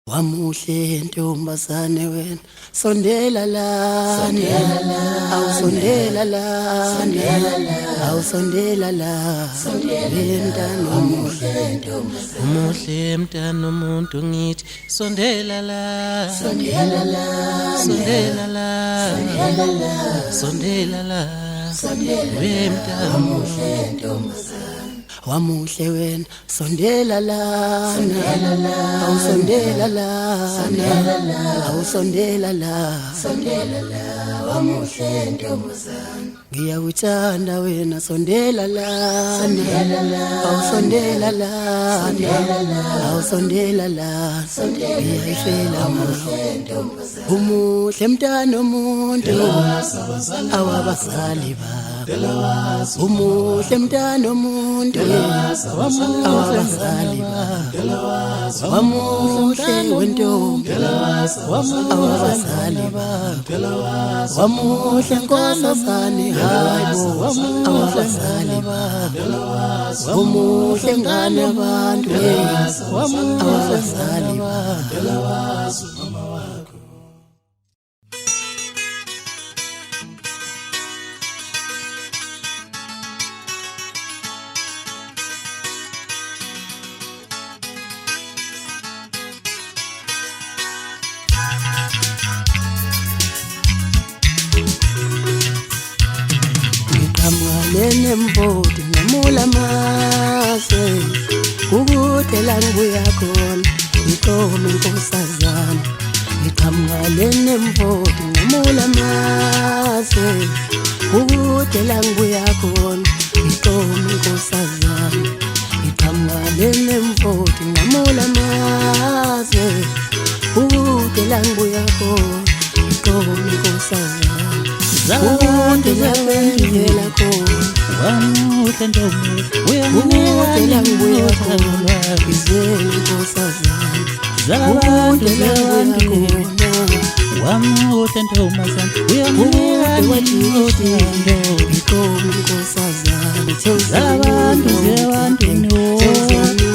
Wamuhle ntombazane wena sondela lana awusondela lana awusondela la mntana umuhle mntana umuntu ngithi sondela la sondela la sondela la sondela la mntana umuhle ntombazane wamuhle wena sondela lana awusondela lana awusondela la wamuhle ntombazane ngiyawuthanda wena sondela lana awusondela lana awusondela la ngiyayifela umuhle mntana omuntu awabazali ba umuhle mntana omuntu awabazali ba wamuhle wentombi awabazali ba wamuhle nkosazane hayibo awabazali ba wamuhle ngane abantu awabazali ba Nene mbodi ngamula mase kukude la ngibuya khona ngikome nkosazana ngiqhamukalene mbodi ngamula mase kukude la ngibuya khona ngikome nkosazana ngiqhamukalene mbodi ngamula mase kukude la ngibuya khona ngikome nkosazana Zawadi la khona wamuhle ntombi uyangela ngibuya khona izweni nkosazana zawadi khona wamuhle ntombazana uyangela ngibuya ngikomi nkosazana zawadi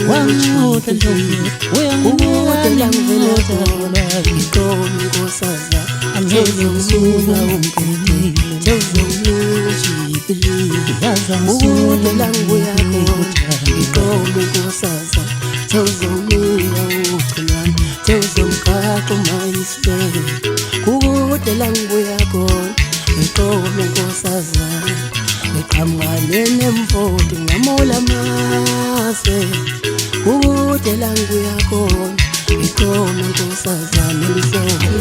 wamuhle ntombi uyangela ngibuya khona ngikomi nkosazana angeke ngisuka umphefumulo Ude langu yako Ikome kusaza Tewzomia ukulana Tewzomkako maispe Ude langu yako Ikome kusaza Ikamwanene mvodi Ngamola mase Ude langu yako Ikome kusaza Nilisoma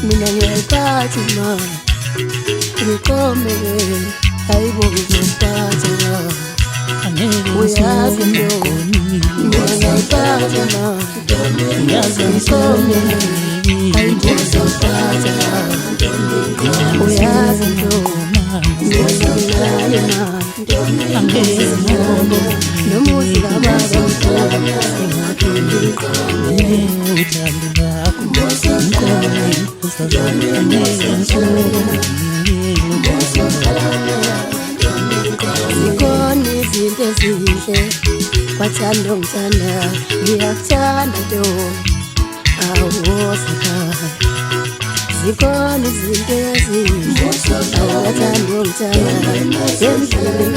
Mina ngiyayiphatha imali ngiqomele hayibo ngizophatha uyazi ntombi mina ngiyayiphatha imali ngiqomele hayibo ngizophatha uyazi ntombi ngiyayiphatha imali nomuzi kababa Zikhona izinto ezinhle bathanda ungithanda ngiyakuthanda ntombi awuwosakhaya zikhona izinto ezinhle awuthanda ungithanda emhlabeni